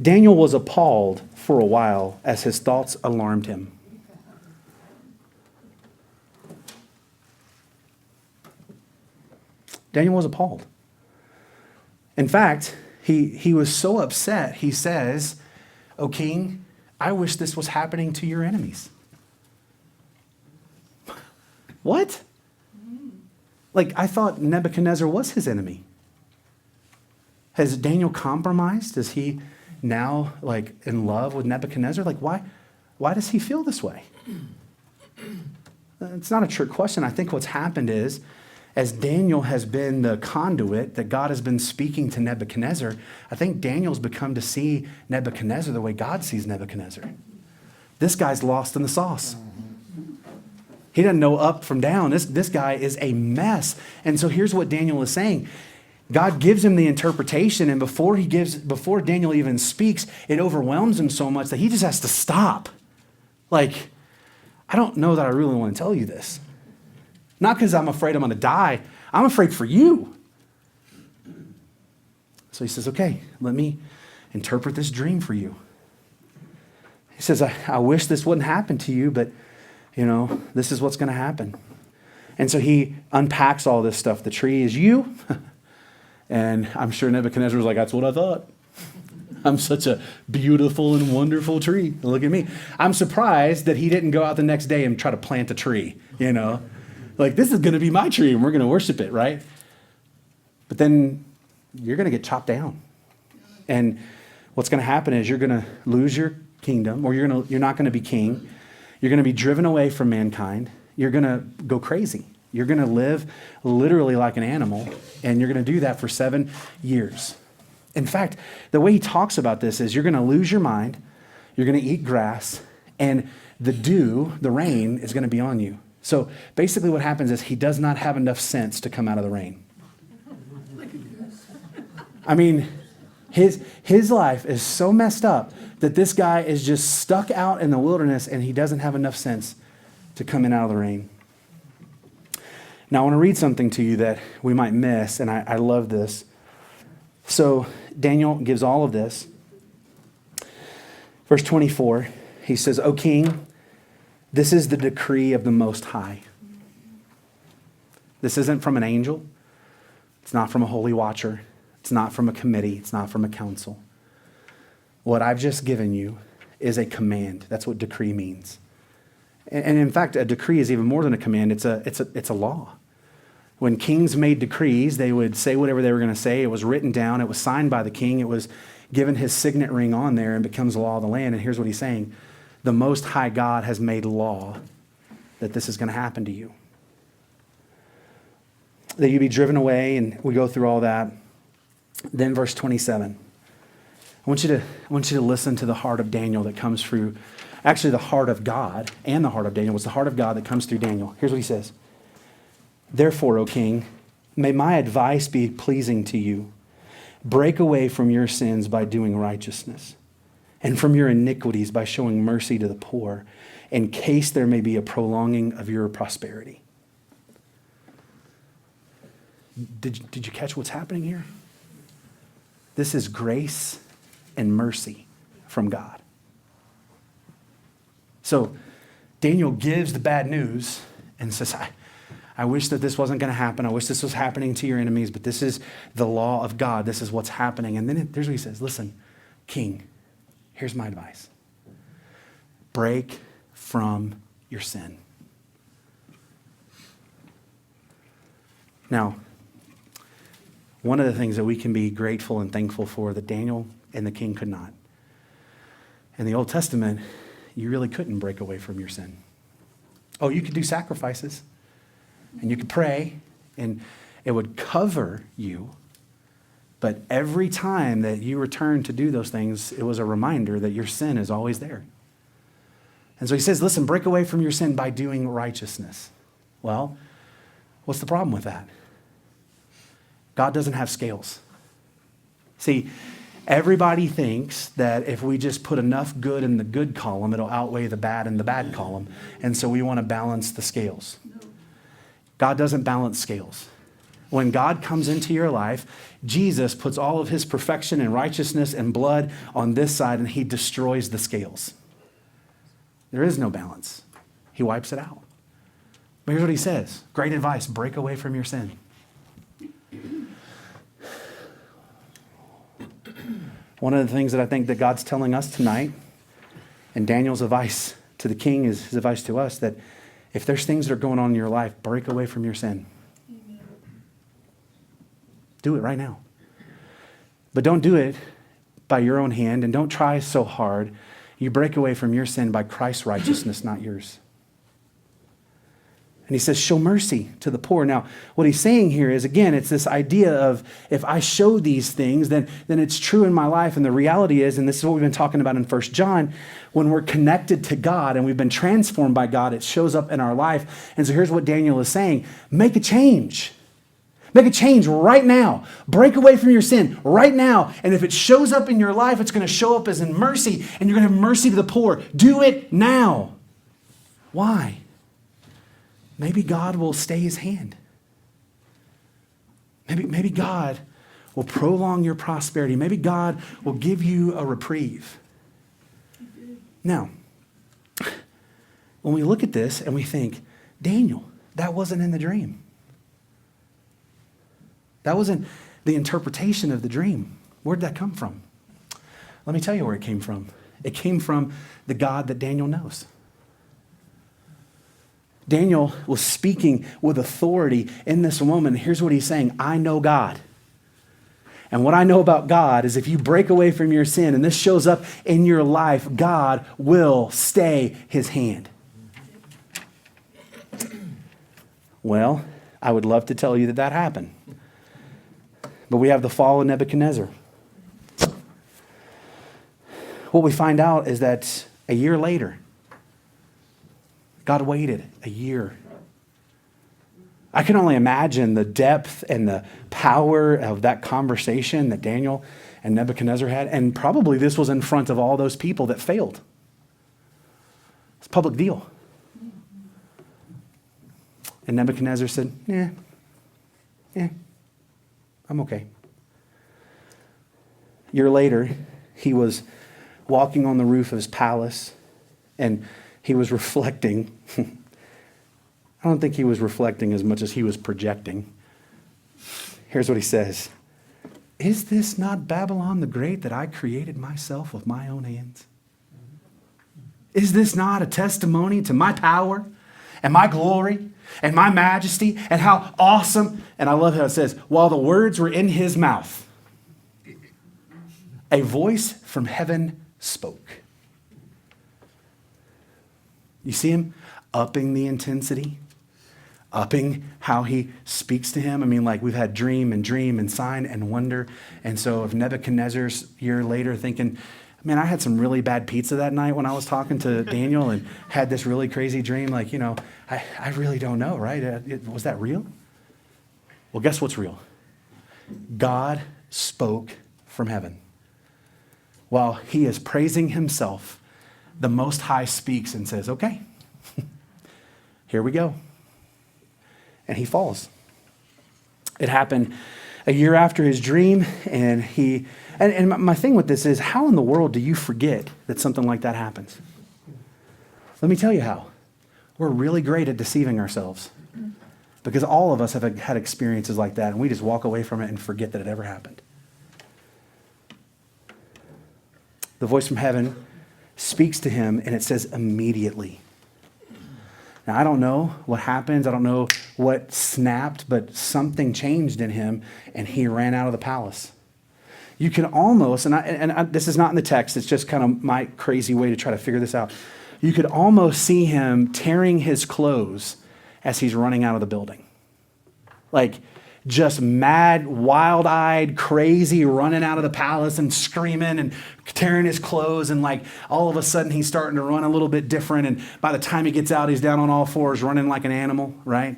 Daniel was appalled for a while as his thoughts alarmed him. Daniel was appalled. In fact, he was so upset, he says, "O king, I wish this was happening to your enemies." What? Like, I thought Nebuchadnezzar was his enemy. Has Daniel compromised? Is he now, like, in love with Nebuchadnezzar? Like, why does he feel this way? It's not a trick question. I think what's happened is, as Daniel has been the conduit that God has been speaking to Nebuchadnezzar, I think Daniel's become to see Nebuchadnezzar the way God sees Nebuchadnezzar. This guy's lost in the sauce. He doesn't know up from down. This guy is a mess. And so here's what Daniel is saying. God gives him the interpretation, and before Daniel even speaks, it overwhelms him so much that he just has to stop. Like, I don't know that I really want to tell you this. Not because I'm afraid I'm going to die. I'm afraid for you. So he says, okay, let me interpret this dream for you. He says, I wish this wouldn't happen to you, but, this is what's going to happen. And so he unpacks all this stuff. The tree is you. And I'm sure Nebuchadnezzar was like, that's what I thought. I'm such a beautiful and wonderful tree. Look at me. I'm surprised that he didn't go out the next day and try to plant a tree, Like, this is going to be my tree, and we're going to worship it, right? But then you're going to get chopped down. And what's going to happen is you're going to lose your kingdom, or you're not going to be king. You're going to be driven away from mankind. You're going to go crazy. You're going to live literally like an animal, and you're going to do that for 7 years. In fact, the way he talks about this is you're going to lose your mind, you're going to eat grass, and the dew, the rain, is going to be on you. So basically what happens is he does not have enough sense to come out of the rain. I mean, his life is so messed up that this guy is just stuck out in the wilderness, and he doesn't have enough sense to come in out of the rain. Now I want to read something to you that we might miss, and I love this. So Daniel gives all of this. Verse 24, he says, "O king, this is the decree of the Most High." This isn't from an angel. It's not from a holy watcher. It's not from a committee. It's not from a council. What I've just given you is a command. That's what decree means. And in fact, a decree is even more than a command. It's a law. When kings made decrees, they would say whatever they were going to say. It was written down. It was signed by the king. It was given his signet ring on there and becomes the law of the land. And here's what he's saying. The Most High God has made law that this is going to happen to you. That you be driven away, and we go through all that. Then verse 27. I want you to listen to the heart of Daniel that comes through, actually the heart of God and the heart of Daniel. It's the heart of God that comes through Daniel. Here's what he says. "Therefore, O king, may my advice be pleasing to you. Break away from your sins by doing righteousness, and from your iniquities by showing mercy to the poor, in case there may be a prolonging of your prosperity." Did you catch what's happening here? This is grace and mercy from God. So Daniel gives the bad news and says, I wish that this wasn't going to happen. I wish this was happening to your enemies, but this is the law of God. This is what's happening. And then here's what he says. Listen, king, here's my advice. Break from your sin. Now, one of the things that we can be grateful and thankful for that Daniel and the king could not. In the Old Testament, you really couldn't break away from your sin. Oh, you could do sacrifices, and you could pray, and it would cover you. But every time that you returned to do those things, it was a reminder that your sin is always there. And so he says, listen, break away from your sin by doing righteousness. Well, what's the problem with that? God doesn't have scales. See, everybody thinks that if we just put enough good in the good column, it'll outweigh the bad in the bad column. And so we want to balance the scales. God doesn't balance scales. When God comes into your life, Jesus puts all of his perfection and righteousness and blood on this side, and he destroys the scales. There is no balance. He wipes it out. But here's what he says. Great advice. Break away from your sin. One of the things that I think that God's telling us tonight, and Daniel's advice to the king is his advice to us, that if there's things that are going on in your life, break away from your sin. Do it right now. But don't do it by your own hand, and don't try so hard. You break away from your sin by Christ's righteousness, not yours. And he says, show mercy to the poor. Now, what he's saying here is, again, it's this idea of if I show these things, then it's true in my life. And the reality is, and this is what we've been talking about in 1 John, when we're connected to God and we've been transformed by God, it shows up in our life. And so here's what Daniel is saying. Make a change. Make a change right now. Break away from your sin right now. And if it shows up in your life, it's going to show up as in mercy, and you're going to have mercy to the poor. Do it now. Why? Maybe God will stay his hand. Maybe God will prolong your prosperity. Maybe God will give you a reprieve. Now, when we look at this and we think, Daniel, that wasn't in the dream. That wasn't the interpretation of the dream. Where'd that come from? Let me tell you where it came from. It came from the God that Daniel knows. Daniel was speaking with authority in this moment. Here's what he's saying. I know God. And what I know about God is if you break away from your sin and this shows up in your life, God will stay his hand. Well, I would love to tell you that that happened. But we have the fall of Nebuchadnezzar. What we find out is that a year later, God waited a year. I can only imagine the depth and the power of that conversation that Daniel and Nebuchadnezzar had. And probably this was in front of all those people that failed. It's a public deal. And Nebuchadnezzar said, I'm okay. A year later, he was walking on the roof of his palace, and he was reflecting. I don't think he was reflecting as much as he was projecting. Here's what he says. Is this not Babylon the Great that I created myself with my own hands? Is this not a testimony to my power and my glory and my majesty and how awesome? And I love how it says, while the words were in his mouth, a voice from heaven spoke. You see him upping the intensity, upping how he speaks to him. I mean, like we've had dream and sign and wonder. And so if Nebuchadnezzar's a year later thinking, man, I had some really bad pizza that night when I was talking to Daniel and had this really crazy dream. Like, I really don't know, right? Was that real? Well, guess what's real? God spoke from heaven. While he is praising himself, the Most High speaks and says, okay, here we go. And he falls. It happened a year after his dream, and my thing with this is, how in the world do you forget that something like that happens? Let me tell you how. We're really great at deceiving ourselves, because all of us have had experiences like that, and we just walk away from it and forget that it ever happened. The voice from heaven speaks to him, and it says immediately. Now, I don't know what happens. I don't know what snapped, but something changed in him, and he ran out of the palace. You can almost, this is not in the text, it's just kind of my crazy way to try to figure this out. You could almost see him tearing his clothes as he's running out of the building. Like, just mad, wild-eyed, crazy, running out of the palace and screaming and tearing his clothes. And like all of a sudden he's starting to run a little bit different. And by the time he gets out, he's down on all fours running like an animal, right?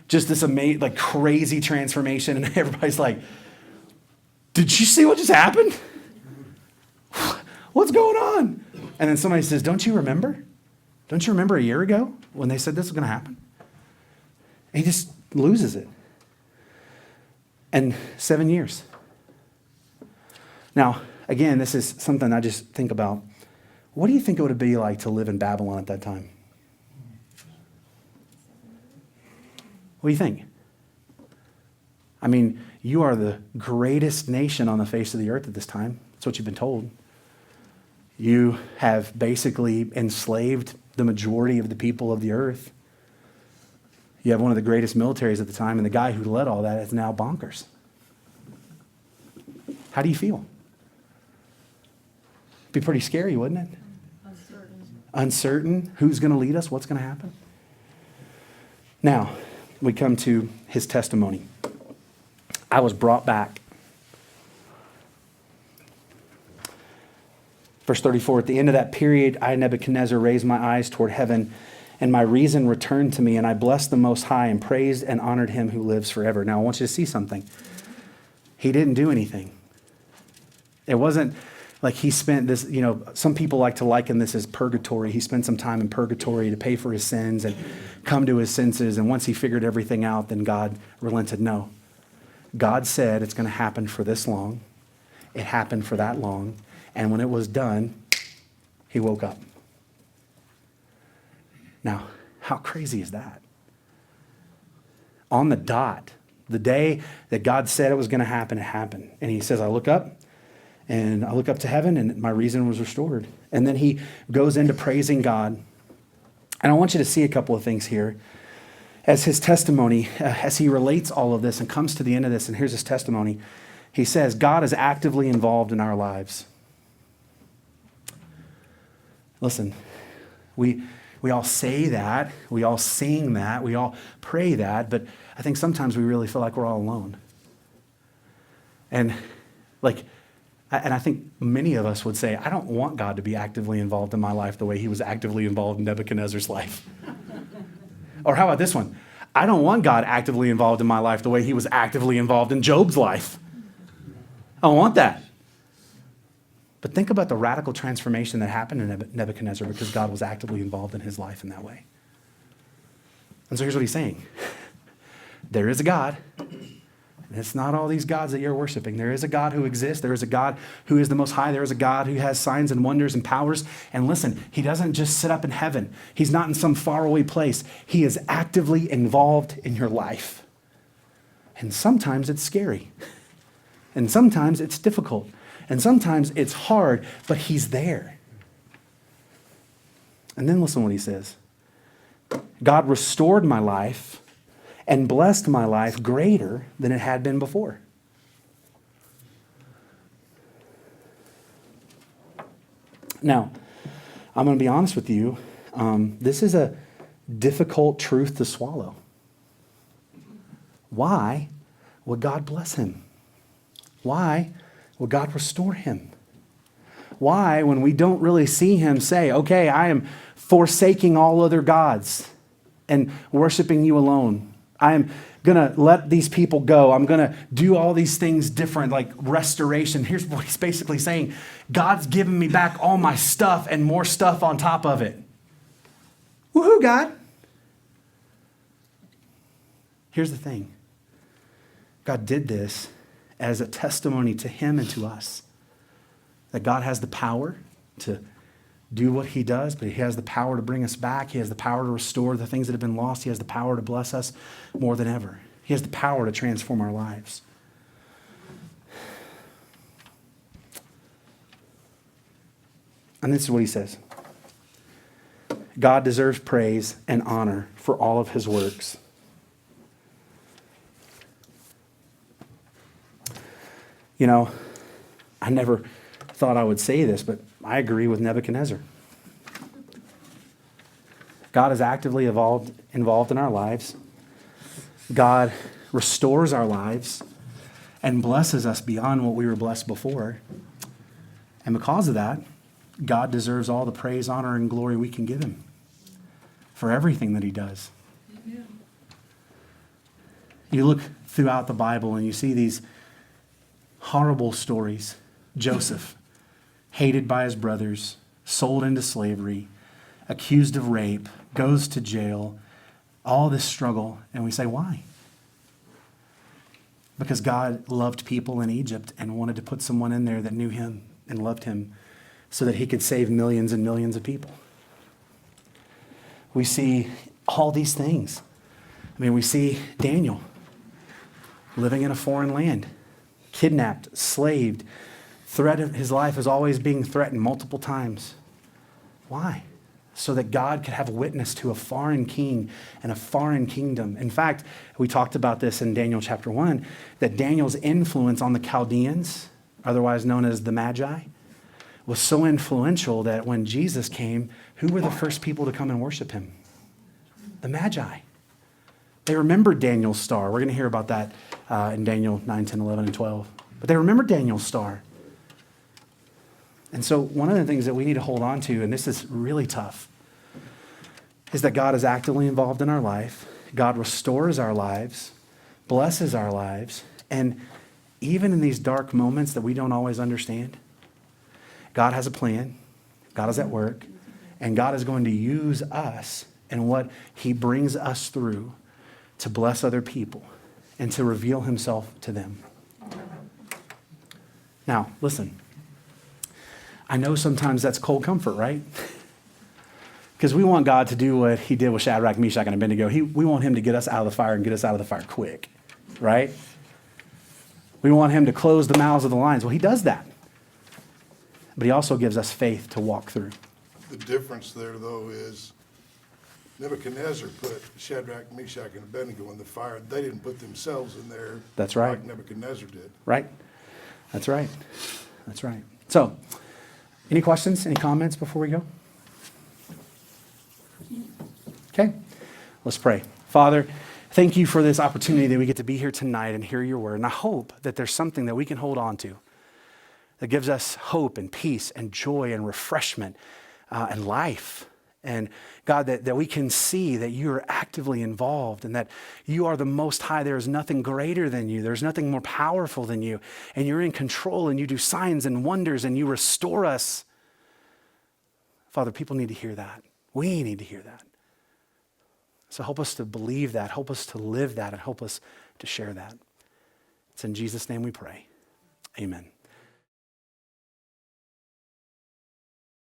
Just this amazing, like crazy transformation. And everybody's like, did you see what just happened? What's going on? And then somebody says, don't you remember? Don't you remember a year ago when they said this was going to happen? And he just loses it. And 7 years. Now, again, this is something I just think about. What do you think it would be like to live in Babylon at that time? What do you think? I mean, you are the greatest nation on the face of the earth at this time. That's what you've been told. You have basically enslaved the majority of the people of the earth. You have one of the greatest militaries at the time, and the guy who led all that is now bonkers. How do you feel? Be pretty scary, wouldn't it? Uncertain. Who's going to lead us? What's going to happen? Now, we come to his testimony. I was brought back. Verse 34, at the end of that period, I, Nebuchadnezzar, raised my eyes toward heaven, and my reason returned to me, and I blessed the Most High and praised and honored him who lives forever. Now, I want you to see something. He didn't do anything. It wasn't like he spent this, some people like to liken this as purgatory. He spent some time in purgatory to pay for his sins and come to his senses, and once he figured everything out, then God relented. No. God said it's going to happen for this long. It happened for that long. And when it was done, he woke up. Now, how crazy is that? On the dot, the day that God said it was going to happen, it happened. And he says, I look up, and I look up to heaven, and my reason was restored. And then he goes into praising God. And I want you to see a couple of things here. As his testimony, as he relates all of this and comes to the end of this, and here's his testimony. He says, God is actively involved in our lives. Listen, we all say that, we all sing that, we all pray that, but I think sometimes we really feel like we're all alone. And I think many of us would say, I don't want God to be actively involved in my life the way he was actively involved in Nebuchadnezzar's life. Or how about this one? I don't want God actively involved in my life the way he was actively involved in Job's life. I don't want that. But think about the radical transformation that happened in Nebuchadnezzar because God was actively involved in his life in that way. And so here's what he's saying. There is a God. And it's not all these gods that you're worshiping. There is a God who exists. There is a God who is the Most High. There is a God who has signs and wonders and powers. And listen, he doesn't just sit up in heaven. He's not in some faraway place. He is actively involved in your life. And sometimes it's scary. And sometimes it's difficult. And sometimes it's hard, but he's there. And then listen to what he says. God restored my life and blessed my life greater than it had been before. Now, I'm going to be honest with you. This is a difficult truth to swallow. Why would God bless him? Why would God restore him? Why, when we don't really see him, say, okay, I am forsaking all other gods and worshiping you alone. I am going to let these people go. I'm going to do all these things different, like restoration. Here's what he's basically saying. God's given me back all my stuff and more stuff on top of it. Woohoo, God. Here's the thing. God did this as a testimony to him and to us. That God has the power to do what he does, but he has the power to bring us back. He has the power to restore the things that have been lost. He has the power to bless us more than ever. He has the power to transform our lives. And this is what he says. God deserves praise and honor for all of his works. You know, I never thought I would say this, but I agree with Nebuchadnezzar. God is actively involved in our lives. God restores our lives, and blesses us beyond what we were blessed before. And because of that, God deserves all the praise, honor, and glory we can give him for everything that he does. You look throughout the Bible and you see these horrible stories. Joseph, hated by his brothers, sold into slavery, accused of rape, goes to jail, all this struggle. And we say, why? Because God loved people in Egypt and wanted to put someone in there that knew him and loved him so that he could save millions and millions of people. We see all these things. I mean, we see Daniel living in a foreign land, kidnapped, slaved, his life is always being threatened multiple times. Why? So that God could have witness to a foreign king and a foreign kingdom. In fact, we talked about this in Daniel chapter 1, that Daniel's influence on the Chaldeans, otherwise known as the Magi, was so influential that when Jesus came, who were the first people to come and worship him? The Magi. They remembered Daniel's star. We're going to hear about that in Daniel 9, 10, 11, and 12. But they remembered Daniel's star. And so one of the things that we need to hold on to, and this is really tough, is that God is actively involved in our life. God restores our lives, blesses our lives, and even in these dark moments that we don't always understand, God has a plan, God is at work, and God is going to use us and what he brings us through to bless other people and to reveal himself to them. Now, listen. I know sometimes that's cold comfort, right? Because we want God to do what he did with Shadrach, Meshach, and Abednego. We want him to get us out of the fire and get us out of the fire quick, right? We want him to close the mouths of the lions. Well, he does that. But he also gives us faith to walk through. The difference there, though, is Nebuchadnezzar put Shadrach, Meshach, and Abednego in the fire. They didn't put themselves in there. That's right. Like Nebuchadnezzar did. Right. That's right. That's right. So, any questions, any comments before we go? Okay, let's pray. Father, thank you for this opportunity that we get to be here tonight and hear your word. And I hope that there's something that we can hold on to that gives us hope and peace and joy and refreshment and life. And God, that we can see that you are actively involved and that you are the Most High. There is nothing greater than you. There's nothing more powerful than you. And you're in control and you do signs and wonders and you restore us. Father, people need to hear that. We need to hear that. So help us to believe that. Help us to live that and help us to share that. It's in Jesus' name we pray. Amen.